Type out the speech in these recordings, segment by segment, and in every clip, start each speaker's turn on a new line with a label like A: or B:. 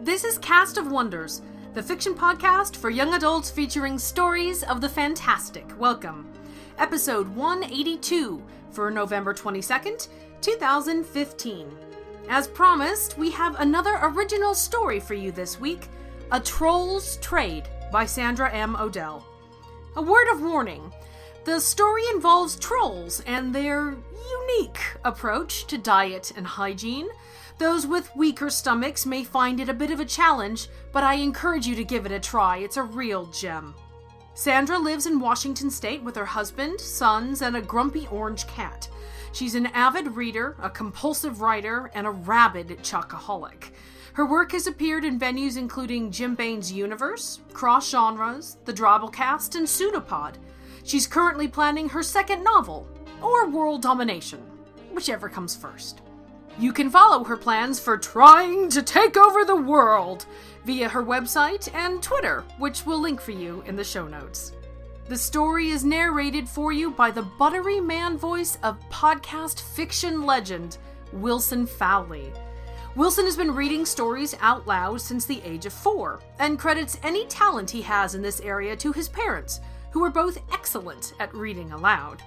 A: This is Cast of Wonders, the fiction podcast for young adults featuring stories of the fantastic. Welcome. Episode 182 for November 22nd, 2015. As promised, we have another original story for you this week, A Troll's Trade by Sandra M. Odell. A word of warning. The story involves trolls and their unique approach to diet and hygiene. Those with weaker stomachs may find it a bit of a challenge, but I encourage you to give it a try. It's a real gem. Sandra lives in Washington State with her husband, sons, and a grumpy orange cat. She's an avid reader, a compulsive writer, and a rabid chocoholic. Her work has appeared in venues including Jim Bain's Universe, Cross Genres, The Drabblecast, and Pseudopod. She's currently planning her second novel, or world domination, whichever comes first. You can follow her plans for trying to take over the world via her website and Twitter, which we'll link for you in the show notes. The story is narrated for you by the buttery man voice of podcast fiction legend, Wilson Fowley. Wilson has been reading stories out loud since the age of 4, and credits any talent he has in this area to his parents, who are both excellent at reading aloud.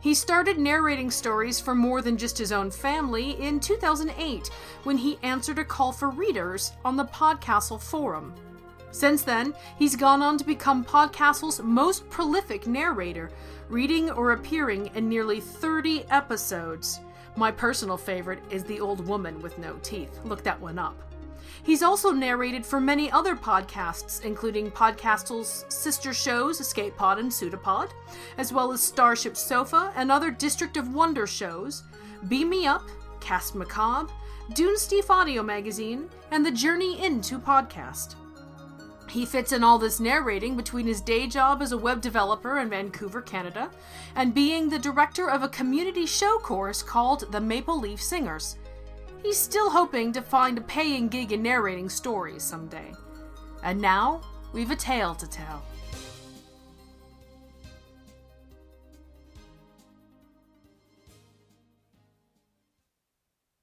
A: He started narrating stories for more than just his own family in 2008, when he answered a call for readers on the Podcastle forum. Since then, he's gone on to become Podcastle's most prolific narrator, reading or appearing in nearly 30 episodes. My personal favorite is The Old Woman with No Teeth. Look that one up. He's also narrated for many other podcasts, including Podcastle's sister shows Escape Pod and Pseudopod, as well as Starship Sofa and other District of Wonder shows, Beam Me Up, Cast Macabre, Dune Steef Audio Magazine, and The Journey Into Podcast. He fits in all this narrating between his day job as a web developer in Vancouver, Canada, and being the director of a community show course called the Maple Leaf Singers. He's still hoping to find a paying gig in narrating stories someday. And now, we've a tale to tell.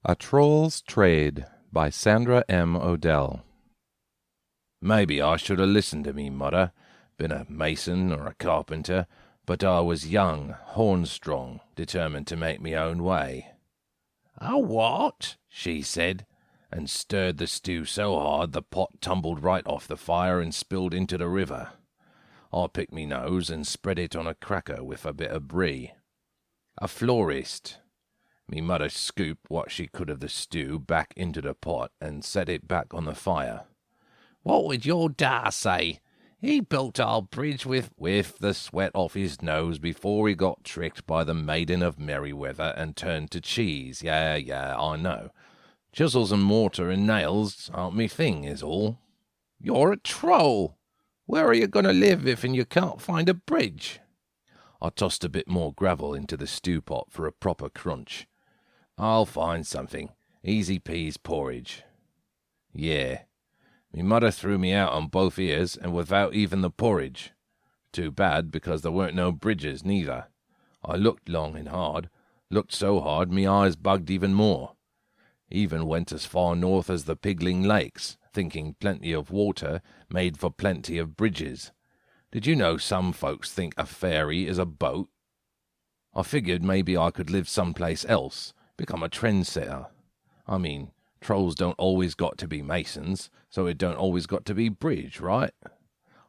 B: A Troll's Trade by Sandra M. Odell. Maybe I should have listened to me mother, been a mason or a carpenter, but I was young, horn-strong, determined to make me own way. "A what?" she said, and stirred the stew so hard the pot tumbled right off the fire and spilled into the river. I picked me nose and spread it on a cracker with a bit of brie. "A florist." Me mother scooped what she could of the stew back into the pot and set it back on the fire. "What would your da say? He built our bridge with the sweat off his nose before he got tricked by the Maiden of Merryweather and turned to cheese. Yeah, I know. Chisels and mortar and nails aren't me thing, is all." "You're a troll. Where are you going to live if you can't find a bridge?" I tossed a bit more gravel into the stew pot for a proper crunch. "I'll find something. Easy peas porridge." "Yeah. Me mother threw me out on both ears, and without even the porridge. Too bad, because there weren't no bridges, neither. I looked long and hard, looked so hard me eyes bugged even more. Even went as far north as the Pigling Lakes, thinking plenty of water made for plenty of bridges. Did you know some folks think a ferry is a boat? I figured maybe I could live someplace else, become a trendsetter. I mean, trolls don't always got to be masons, so it don't always got to be bridge, right?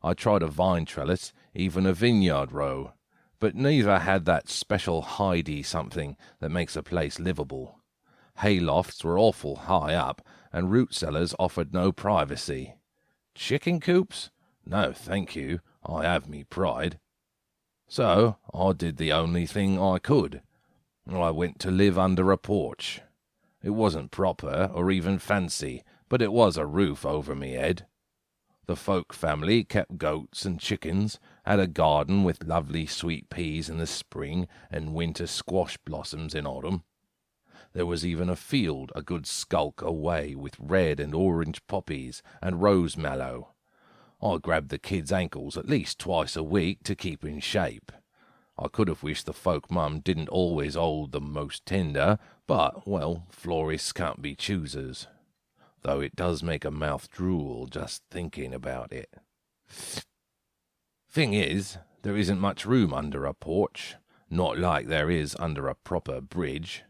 B: I tried a vine trellis, even a vineyard row, but neither had that special hidey something that makes a place livable. Haylofts were awful high up, and root cellars offered no privacy. Chicken coops? No, thank you, I have me pride. So I did the only thing I could. I went to live under a porch. It wasn't proper or even fancy, but it was a roof over me head. The folk family kept goats and chickens, had a garden with lovely sweet peas in the spring and winter squash blossoms in autumn. There was even a field a good skulk away with red and orange poppies and rose mallow. I grabbed the kids' ankles at least twice a week to keep in shape. I could have wished the folk mum didn't always hold them most tender, but, well, florists can't be choosers. though it does make a mouth drool just thinking about it. Thing is, there isn't much room under a porch, not like there is under a proper bridge.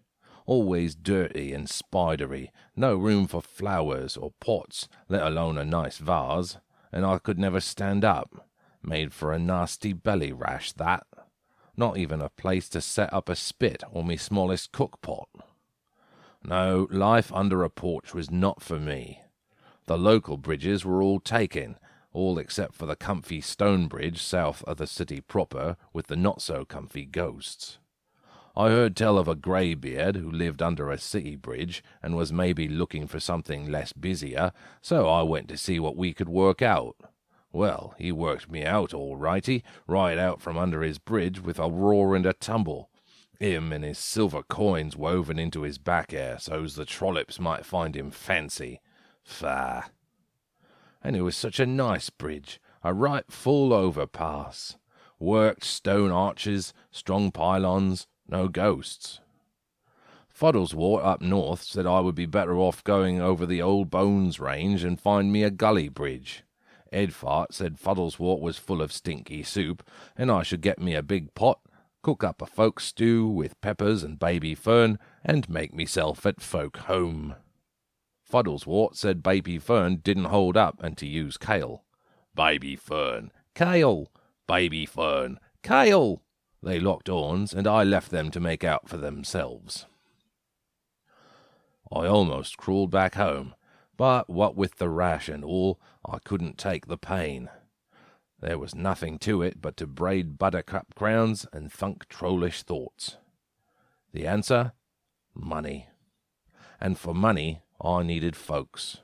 B: Always dirty and spidery, no room for flowers or pots, let alone a nice vase, and I could never stand up. Made for a nasty belly rash, that. Not even a place to set up a spit or me smallest cook-pot. No, life under a porch was not for me. The local bridges were all taken, all except for the comfy stone bridge south of the city proper with the not-so-comfy ghosts. I heard tell of a greybeard who lived under a city bridge and was maybe looking for something less busier, so I went to see what we could work out. Well, he worked me out all righty, right out from under his bridge with a roar and a tumble. Him and his silver coins woven into his back hair so's the trollops might find him fancy. Faugh! And it was such a nice bridge, a right full overpass. Worked stone arches, strong pylons, no ghosts. Fuddleswort up north said I would be better off going over the Old Bones Range and find me a gully bridge. Edfart said Fuddleswort was full of stinky soup, and I should get me a big pot, cook up a folk stew with peppers and baby fern, and make myself at folk home. Fuddleswort said baby fern didn't hold up, and to use kale. Baby fern, kale, baby fern, kale. They locked horns, and I left them to make out for themselves. I almost crawled back home, but what with the rash and all, I couldn't take the pain. There was nothing to it but to braid buttercup crowns and thunk trollish thoughts. The answer? Money. And for money, I needed folks.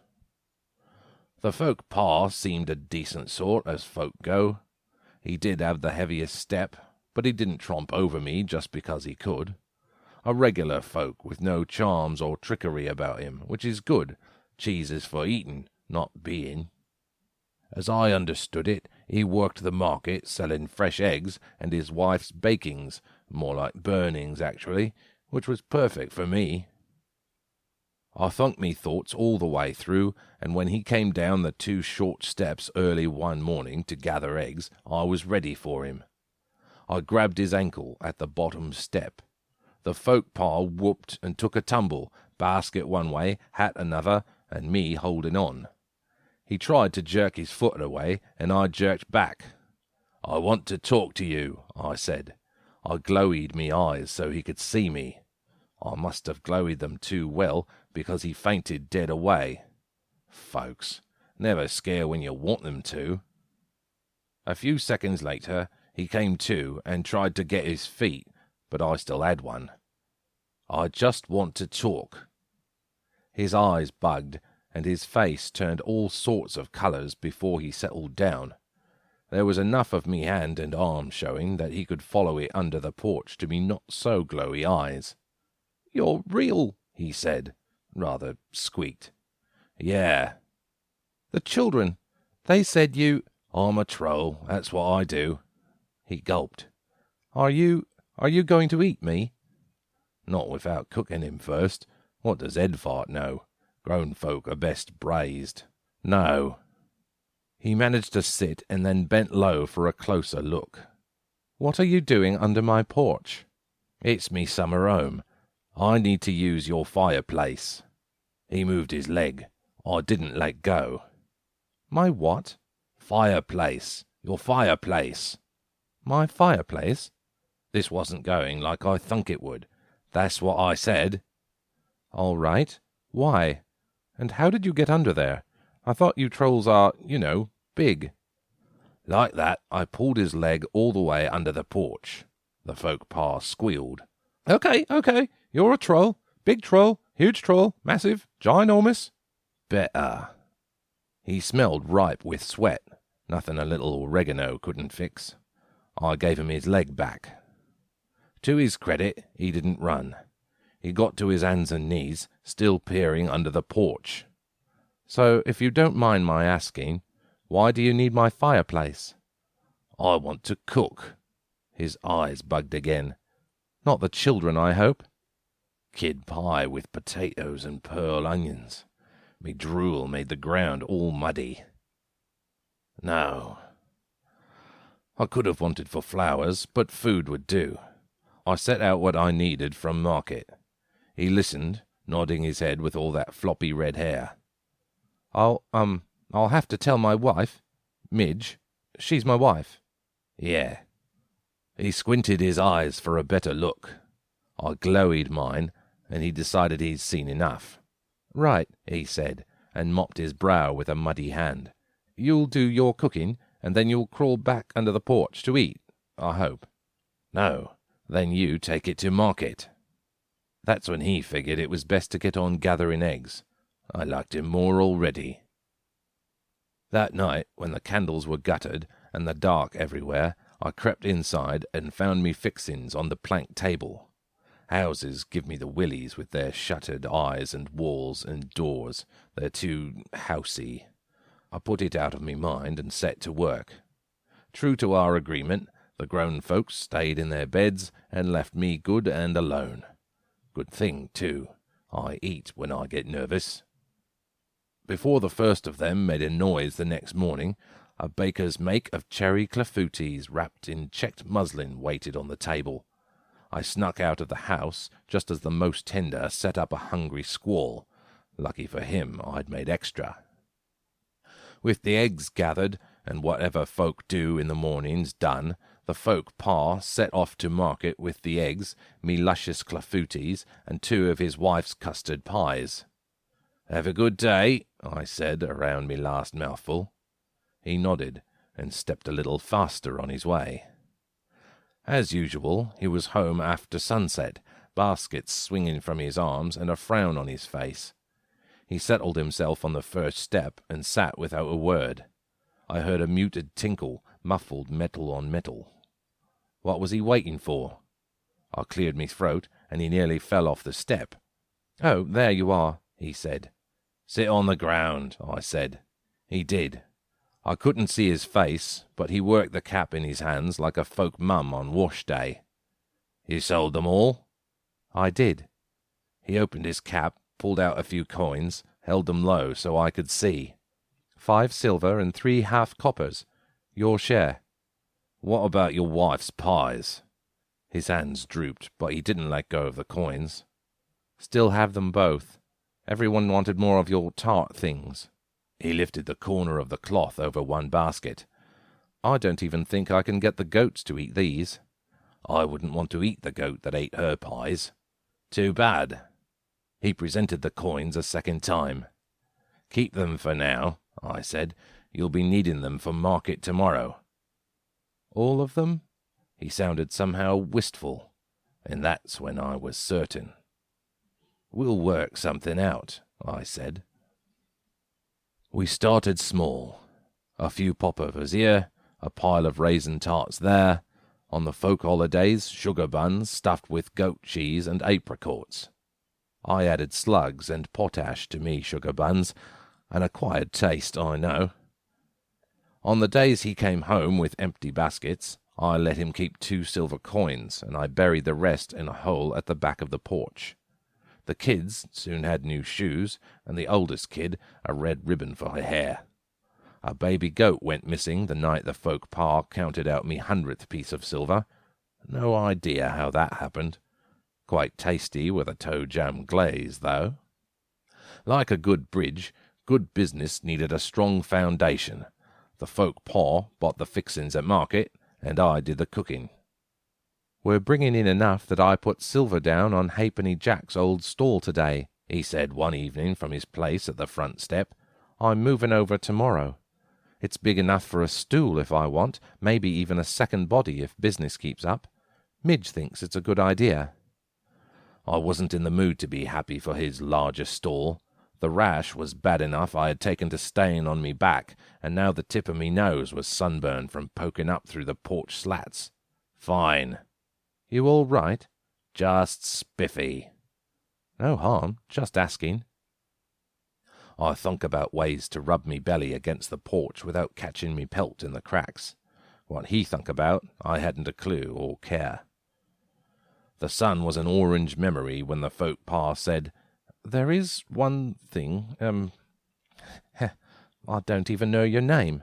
B: The folk pa seemed a decent sort, as folk go. He did have the heaviest step, but he didn't tromp over me just because he could. A regular folk with no charms or trickery about him, which is good. Cheese is for eating, not being. As I understood it, he worked the market selling fresh eggs and his wife's bakings, more like burnings actually, which was perfect for me. I thunk me thoughts all the way through, and when he came down the 2 short steps early one morning to gather eggs, I was ready for him. I grabbed his ankle at the bottom step. The folk pa whooped and took a tumble, basket one way, hat another, and me holding on. He tried to jerk his foot away, and I jerked back. I want to talk to you, I said. I glowied me eyes so he could see me. I must have glowied them too well, because he fainted dead away. Folks never scare when you want them to. A few seconds later, he came to and tried to get his feet, but I still had one. I just want to talk. His eyes bugged, and his face turned all sorts of colours before he settled down. There was enough of me hand and arm showing that he could follow it under the porch to me not-so-glowy eyes. "You're real," he said, rather squeaked. "Yeah." "The children, they said you—" "I'm a troll, that's what I do." He gulped. Are you going to eat me?" "Not without cooking him first. What does Edfart know? Grown folk are best braised. No." He managed to sit and then bent low for a closer look. "What are you doing under my porch?" "It's me summer home. I need to use your fireplace." He moved his leg. I didn't let go. "My what?" "Fireplace. Your fireplace." "My fireplace?" This wasn't going like I thunk it would. "That's what I said." "All right. Why? And how did you get under there? I thought you trolls are, big." Like that, I pulled his leg all the way under the porch. The folk pa squealed. Okay, you're a troll. Big troll, huge troll, massive, ginormous." "Better." He smelled ripe with sweat. Nothing a little oregano couldn't fix. I gave him his leg back. To his credit, he didn't run. He got to his hands and knees, still peering under the porch. "So, if you don't mind my asking, why do you need my fireplace?" "I want to cook." His eyes bugged again. "Not the children, I hope?" "Kid pie with potatoes and pearl onions. Me drool made the ground all muddy. No. I could have wanted for flowers, but food would do. I set out what I needed from market. He listened, nodding his head with all that floppy red hair. I'll have to tell my wife. Midge. She's my wife. Yeah. He squinted his eyes for a better look. I glowied mine, and he decided he'd seen enough. Right, he said, and mopped his brow with a muddy hand. You'll do your cooking, and then you'll crawl back under the porch to eat, I hope. No, then you take it to market. That's when he figured it was best to get on gathering eggs. I liked him more already. That night, when the candles were guttered and the dark everywhere, I crept inside and found me fixings on the plank table. Houses give me the willies with their shuttered eyes and walls and doors. They're too housey. I put it out of me mind and set to work. True to our agreement, the grown folks stayed in their beds and left me good and alone. Good thing, too. I eat when I get nervous. Before the first of them made a noise the next morning, a baker's make of cherry clafoutis wrapped in checked muslin waited on the table. I snuck out of the house just as the most tender set up a hungry squall. Lucky for him, I'd made extra. With the eggs gathered, and whatever folk do in the mornings done, the folk pa set off to market with the eggs, me luscious clafoutis, and 2 of his wife's custard pies. Have a good day, I said around me last mouthful. He nodded, and stepped a little faster on his way. As usual, he was home after sunset, baskets swinging from his arms and a frown on his face. He settled himself on the first step and sat without a word. I heard a muted tinkle, muffled metal on metal. What was he waiting for? I cleared me throat, and he nearly fell off the step. Oh, there you are, he said. Sit on the ground, I said. He did. I couldn't see his face, but he worked the cap in his hands like a folk mum on wash day. You sold them all? I did. He opened his cap, pulled out a few coins, held them low so I could see. 5 silver and 3 half coppers. Your share. What about your wife's pies? His hands drooped, but he didn't let go of the coins. Still have them both. Everyone wanted more of your tart things. He lifted the corner of the cloth over one basket. I don't even think I can get the goats to eat these. I wouldn't want to eat the goat that ate her pies. Too bad. He presented the coins a second time. Keep them for now, I said. You'll be needing them for market tomorrow. All of them? He sounded somehow wistful, and that's when I was certain. We'll work something out, I said. We started small. A few popovers here, a pile of raisin tarts there. On the folk holidays, sugar buns stuffed with goat cheese and apricots. I added slugs and potash to me sugar buns, an acquired taste, I know. On the days he came home with empty baskets, I let him keep 2 silver coins, and I buried the rest in a hole at the back of the porch. The kids soon had new shoes, and the oldest kid a red ribbon for her hair. A baby goat went missing the night the folk pa counted out me 100th piece of silver. No idea how that happened. Quite tasty with a toe jam glaze, though. Like a good bridge, good business needed a strong foundation. The folk pa bought the fixings at market, and I did the cooking. We're bringing in enough that I put silver down on Halfpenny Jack's old stall today, he said one evening from his place at the front step. I'm moving over tomorrow. It's big enough for a stool if I want, maybe even a second body if business keeps up. Midge thinks it's a good idea. I wasn't in the mood to be happy for his larger stall. The rash was bad enough I had taken to staying on me back, and now the tip of me nose was sunburned from poking up through the porch slats. Fine. You all right? Just spiffy. No harm, just asking. I thunk about ways to rub me belly against the porch without catching me pelt in the cracks. What he thunk about, I hadn't a clue or care. The sun was an orange memory when the folk pa said, There is one thing, I don't even know your name.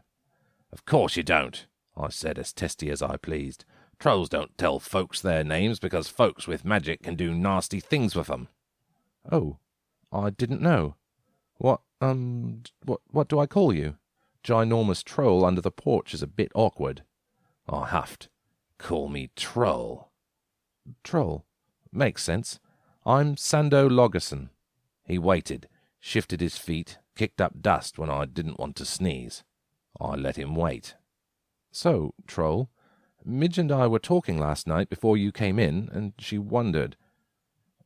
B: Of course you don't, I said as testy as I pleased. Trolls don't tell folks their names because folks with magic can do nasty things with them. Oh, I didn't know. What do I call you? Ginormous troll under the porch is a bit awkward. I huffed. Call me Troll. Troll. Makes sense. I'm Sando Logerson. He waited, shifted his feet, kicked up dust when I didn't want to sneeze. I let him wait. So, Troll, Midge and I were talking last night before you came in, and she wondered.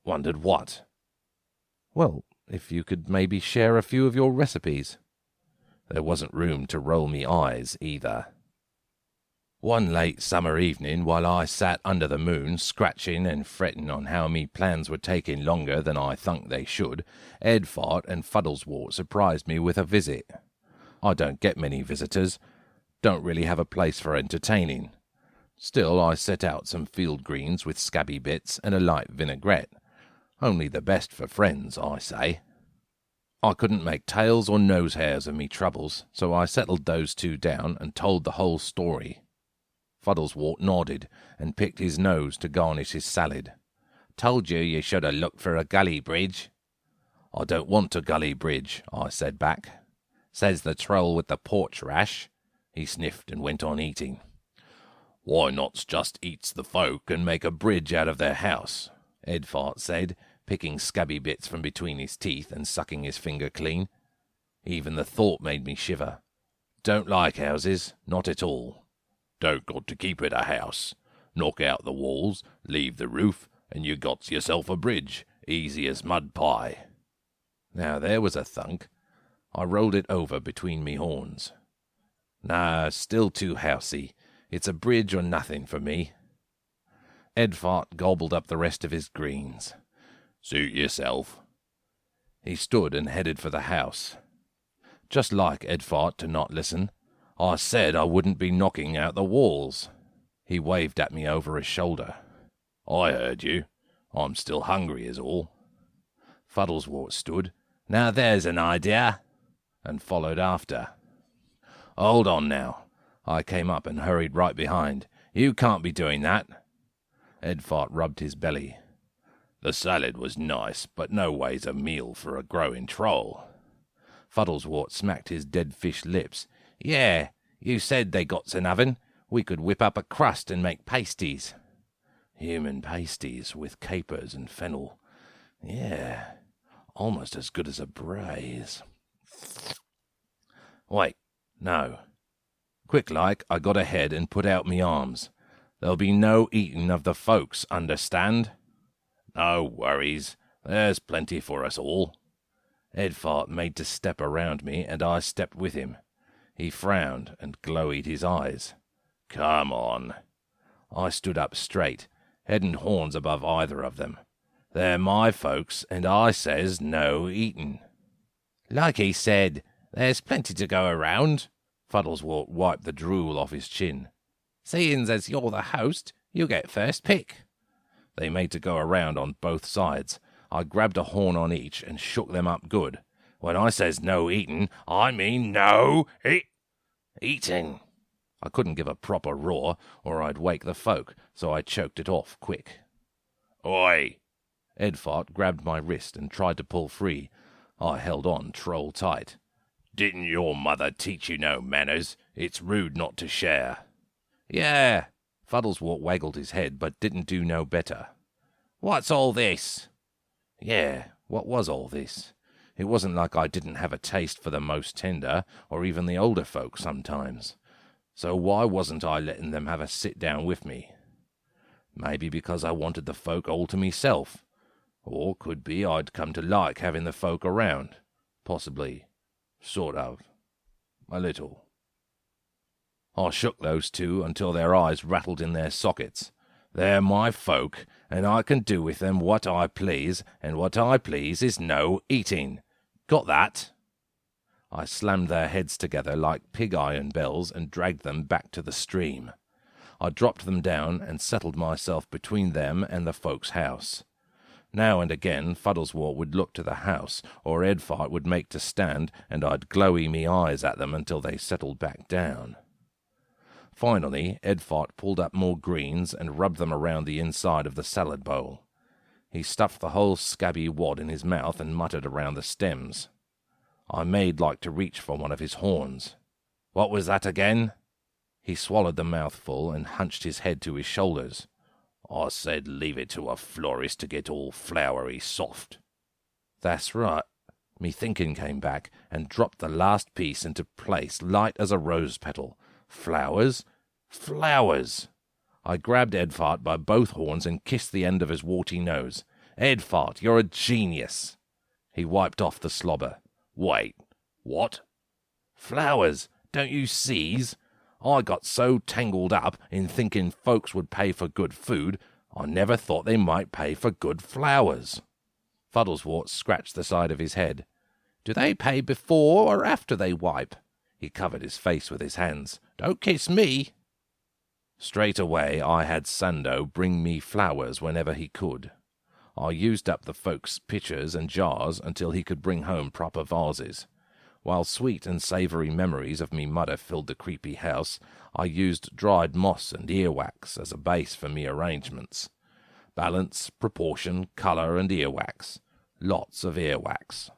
B: Wondered what? Well, if you could maybe share a few of your recipes. There wasn't room to roll me eyes, either. One late summer evening, while I sat under the moon, scratching and fretting on how me plans were taking longer than I thunk they should, Edfart and Fuddleswort surprised me with a visit. I don't get many visitors, don't really have a place for entertaining. Still, I set out some field greens with scabby bits and a light vinaigrette. Only the best for friends, I say. I couldn't make tails or nose hairs of me troubles, so I settled those two down and told the whole story. Fuddleswort nodded and picked his nose to garnish his salad. Told you should have looked for a gully bridge. I don't want a gully bridge, I said back. Says the troll with the porch rash. He sniffed and went on eating. Why not just eats the folk and make a bridge out of their house? Edfart said, picking scabby bits from between his teeth and sucking his finger clean. Even the thought made me shiver. Don't like houses, not at all. Don't got to keep it a house. Knock out the walls, leave the roof, and you got yourself a bridge, easy as mud pie. Now there was a thunk. I rolled it over between me horns. Nah, still too housey. It's a bridge or nothing for me. Edfart gobbled up the rest of his greens. Suit yourself. He stood and headed for the house. Just like Edfart to not listen. I said I wouldn't be knocking out the walls. He waved at me over his shoulder. I heard you. I'm still hungry is all. Fuddleswort stood. Now there's an idea. And followed after. Hold on now. I came up and hurried right behind. You can't be doing that. Edfart rubbed his belly. The salad was nice, but no ways a meal for a growing troll. Fuddleswort smacked his dead fish lips. Yeah, you said they got an oven. We could whip up a crust and make pasties. Human pasties with capers and fennel. Yeah, almost as good as a braise. Wait, no. Quick like, I got ahead and put out me arms. There'll be no eating of the folks, understand? No worries. There's plenty for us all. Edfart made to step around me, and I stepped with him. He frowned and glowed his eyes. Come on. I stood up straight, head and horns above either of them. They're my folks, and I says no eatin'. Like he said, there's plenty to go around. Fuddleswort wiped the drool off his chin. Seeing as you're the host, you get first pick. They made to go around on both sides. I grabbed a horn on each and shook them up good. When I says no eatin', I mean no eating. I couldn't give a proper roar, or I'd wake the folk, so I choked it off quick. Oi! Edfart grabbed my wrist and tried to pull free. I held on troll tight. Didn't your mother teach you no manners? It's rude not to share. Yeah. Fuddleswort waggled his head, but didn't do no better. What's all this? Yeah, what was all this? It wasn't like I didn't have a taste for the most tender, or even the older folk sometimes. So why wasn't I letting them have a sit-down with me? Maybe because I wanted the folk all to myself. Or could be I'd come to like having the folk around. Possibly. Sort of. A little. I shook those two until their eyes rattled in their sockets. They're my folk, and I can do with them what I please, and what I please is no eating. Got that? I slammed their heads together like pig iron bells and dragged them back to the stream. I dropped them down and settled myself between them and the folks' house. Now and again Fuddleswort would look to the house, or Edfart would make to stand, and I'd glowy me eyes at them until they settled back down. Finally, Edfart pulled up more greens and rubbed them around the inside of the salad bowl. He stuffed the whole scabby wad in his mouth and muttered around the stems. I made like to reach for one of his horns. "What was that again?" He swallowed the mouthful and hunched his head to his shoulders. "I said leave it to a florist to get all flowery soft." "That's right." Me thinking came back and dropped the last piece into place light as a rose petal. Flowers? Flowers! I grabbed Edfart by both horns and kissed the end of his warty nose. "Edfart, you're a genius!" He wiped off the slobber. "Wait, what?" "Flowers, don't you seize? I got so tangled up in thinking folks would pay for good food, I never thought they might pay for good flowers." Fuddleswort scratched the side of his head. "Do they pay before or after they wipe?" He covered his face with his hands. "Don't kiss me." Straight away I had Sando bring me flowers whenever he could. I used up the folks' pitchers and jars until he could bring home proper vases. While sweet and savoury memories of me mudder filled the creepy house, I used dried moss and earwax as a base for me arrangements. Balance, proportion, colour and earwax. Lots of earwax.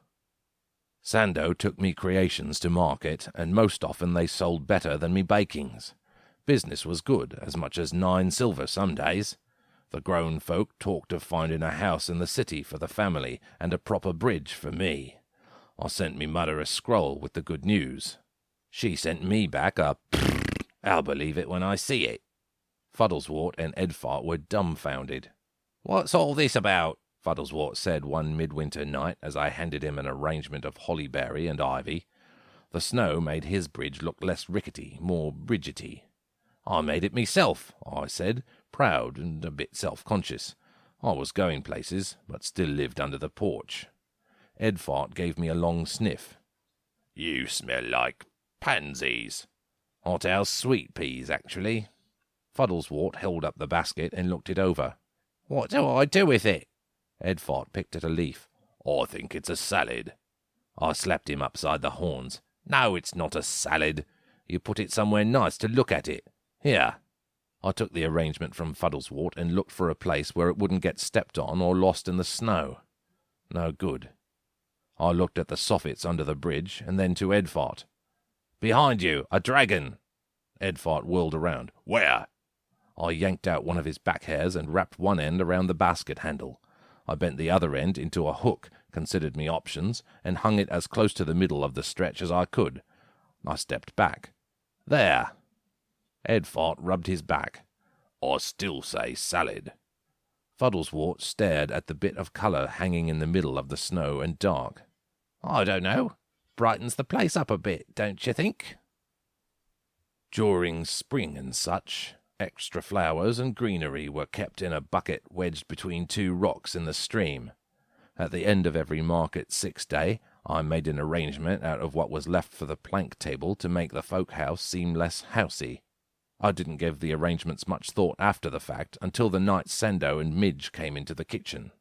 B: Sando took me creations to market, and most often they sold better than me bakings. Business was good, as much as 9 silver some days. The grown folk talked of finding a house in the city for the family, and a proper bridge for me. I sent me mother a scroll with the good news. She sent me back a "I'll believe it when I see it." Fuddleswort and Edfart were dumbfounded. "What's all this about?" Fuddleswort said one midwinter night as I handed him an arrangement of hollyberry and ivy. The snow made his bridge look less rickety, more bridgety. "I made it myself," I said, proud and a bit self-conscious. I was going places, but still lived under the porch. Edfart gave me a long sniff. "You smell like pansies." "Hothouse sweet peas, actually." Fuddleswort held up the basket and looked it over. "What do I do with it?" Edfart picked at a leaf. "I think it's a salad." I slapped him upside the horns. "No, it's not a salad. You put it somewhere nice to look at it. Here." I took the arrangement from Fuddleswort and looked for a place where it wouldn't get stepped on or lost in the snow. No good. I looked at the soffits under the bridge, and then to Edfart. "Behind you, a dragon!" Edfart whirled around. "Where?" I yanked out one of his back hairs and wrapped one end around the basket handle. I bent the other end into a hook, considered me options, and hung it as close to the middle of the stretch as I could. I stepped back. "There!" Edfart rubbed his back. "I still say salad." Fuddleswort stared at the bit of colour hanging in the middle of the snow and dark. "I don't know. Brightens the place up a bit, don't you think?" During spring and such, extra flowers and greenery were kept in a bucket wedged between 2 rocks in the stream. At the end of every market 6 day, I made an arrangement out of what was left for the plank table to make the folk house seem less housey. I didn't give the arrangements much thought after the fact until the night Sando and Midge came into the kitchen.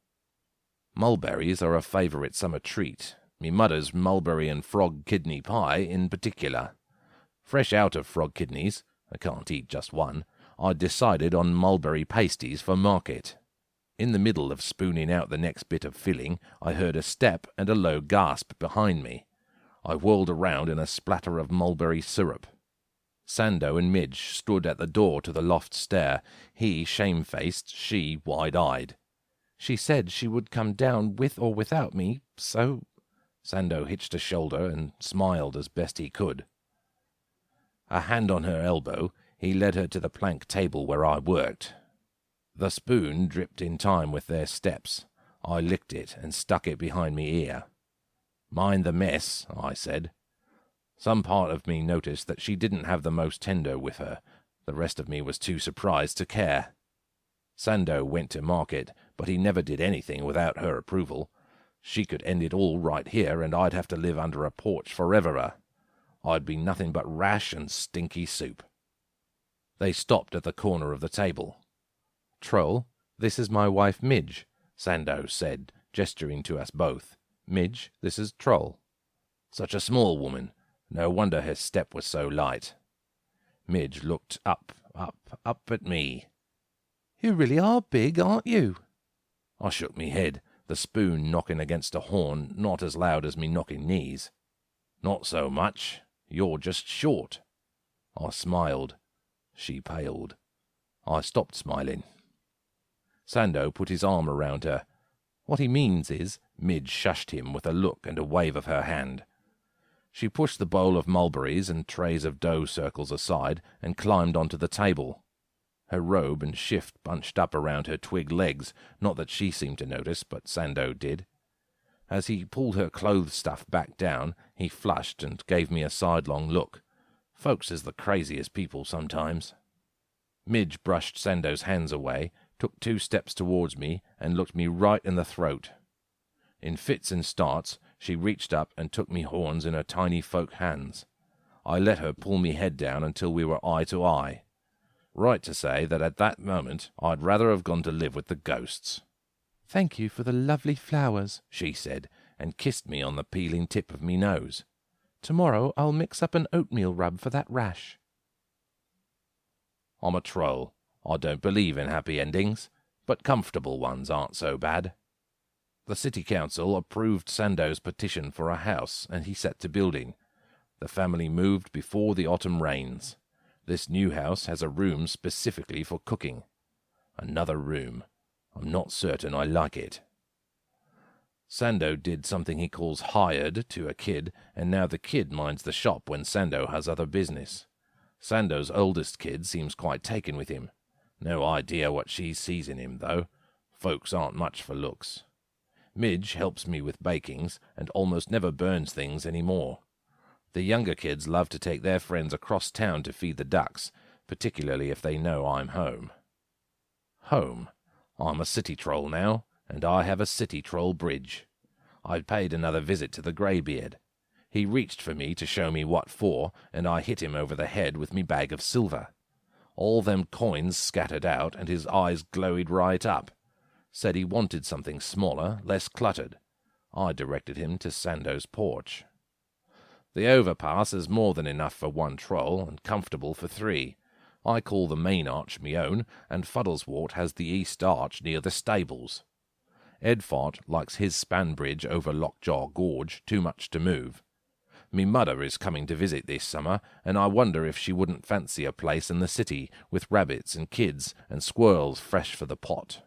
B: Mulberries are a favourite summer treat, me mudder's mulberry and frog kidney pie in particular. Fresh out of frog kidneys, I can't eat just one, I decided on mulberry pasties for market. In the middle of spooning out the next bit of filling, I heard a step and a low gasp behind me. I whirled around in a splatter of mulberry syrup. Sando and Midge stood at the door to the loft stair, he shamefaced, she wide-eyed. "She said she would come down with or without me, so—" Sando hitched a shoulder and smiled as best he could. A hand on her elbow, he led her to the plank table where I worked. The spoon dripped in time with their steps. I licked it and stuck it behind me ear. "Mind the mess," I said. Some part of me noticed that she didn't have the most tender with her. The rest of me was too surprised to care. Sando went to market, but he never did anything without her approval. She could end it all right here, and I'd have to live under a porch forever. I'd be nothing but rash and stinky soup. They stopped at the corner of the table. "Troll, this is my wife Midge," Sando said, gesturing to us both. "Midge, this is Troll." "Such a small woman. No wonder her step was so light." Midge looked up at me. "You really are big, aren't you?" I shook me head, the spoon knocking against a horn not as loud as me knocking knees. "Not so much. You're just short." I smiled. She paled. I stopped smiling. Sando put his arm around her. "What he means is," Midge shushed him with a look and a wave of her hand. She pushed the bowl of mulberries and trays of dough circles aside and climbed onto the table. Her robe and shift bunched up around her twig legs, not that she seemed to notice, but Sando did. As he pulled her clothes stuff back down, he flushed and gave me a sidelong look. Folks is the craziest people sometimes. Midge brushed Sando's hands away, took 2 steps towards me, and looked me right in the throat. In fits and starts, she reached up and took me horns in her tiny folk hands. I let her pull me head down until we were eye to eye. Right to say that at that moment I'd rather have gone to live with the ghosts. "Thank you for the lovely flowers," she said, and kissed me on the peeling tip of me nose. "Tomorrow I'll mix up an oatmeal rub for that rash." I'm a troll. I don't believe in happy endings, but comfortable ones aren't so bad. The city council approved Sando's petition for a house, and he set to building. The family moved before the autumn rains. This new house has a room specifically for cooking. Another room. I'm not certain I like it. Sando did something he calls hired to a kid, and now the kid minds the shop when Sando has other business. Sando's oldest kid seems quite taken with him. No idea what she sees in him, though. Folks aren't much for looks. Midge helps me with bakings, and almost never burns things any more. The younger kids love to take their friends across town to feed the ducks, particularly if they know I'm home. Home. I'm a city troll now, and I have a city troll bridge. I paid another visit to the greybeard. He reached for me to show me what for, and I hit him over the head with me bag of silver. All them coins scattered out, and his eyes glowed right up. Said he wanted something smaller, less cluttered. I directed him to Sando's porch. The overpass is more than enough for 1 troll, and comfortable for 3. I call the main arch me own, and Fuddleswort has the east arch near the stables. Edfart likes his span bridge over Lockjaw Gorge too much to move. Me mother is coming to visit this summer, and I wonder if she wouldn't fancy a place in the city, with rabbits and kids and squirrels fresh for the pot.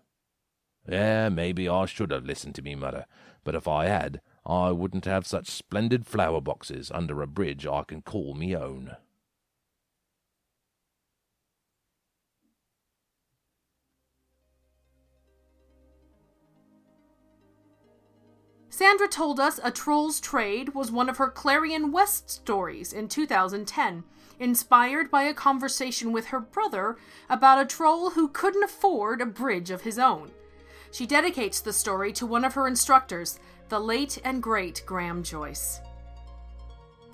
B: Maybe I should have listened to me mother, but if I had, I wouldn't have such splendid flower boxes under a bridge I can call me own.
A: Sandra told us A Troll's Trade was one of her Clarion West stories in 2010, inspired by a conversation with her brother about a troll who couldn't afford a bridge of his own. She dedicates the story to one of her instructors, the late and great Graham Joyce.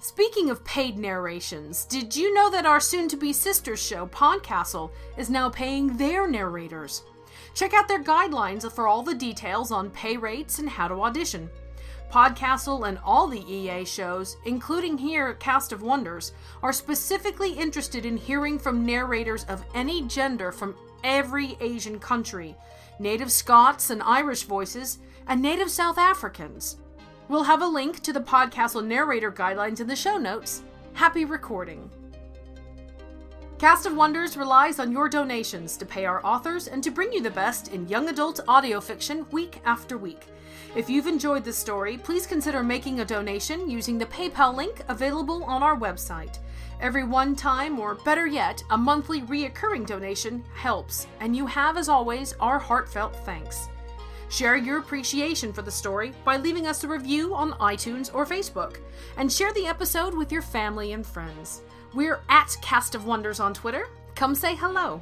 A: Speaking of paid narrations, did you know that our soon-to-be sister show, Podcastle, is now paying their narrators? Check out their guidelines for all the details on pay rates and how to audition. Podcastle and all the EA shows, including here Cast of Wonders, are specifically interested in hearing from narrators of any gender from every Asian country, native Scots and Irish voices, and native South Africans. We'll have a link to the Podcastle narrator guidelines in the show notes. Happy recording. Cast of Wonders relies on your donations to pay our authors and to bring you the best in young adult audio fiction week after week. If you've enjoyed this story, please consider making a donation using the PayPal link available on our website. Every one-time, or better yet, a monthly reoccurring donation helps, and you have, as always, our heartfelt thanks. Share your appreciation for the story by leaving us a review on iTunes or Facebook, and share the episode with your family and friends. We're at Cast of Wonders on Twitter. Come say hello.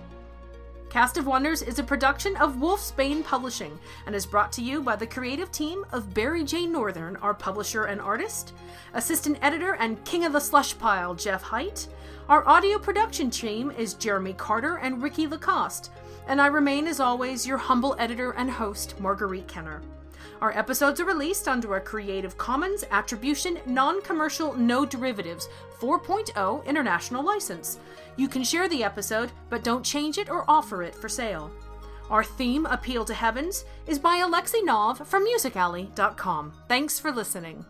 A: Cast of Wonders is a production of Wolfsbane Publishing and is brought to you by the creative team of Barry J. Northern, our publisher and artist, assistant editor and king of the slush pile, Jeff Height. Our audio production team is Jeremy Carter and Ricky Lacoste. And I remain, as always, your humble editor and host, Marguerite Kenner. Our episodes are released under a Creative Commons Attribution, Non-Commercial, No Derivatives 4.0 international license. You can share the episode, but don't change it or offer it for sale. Our theme, Appeal to Heavens, is by Alexei Nov from musicalley.com. Thanks for listening.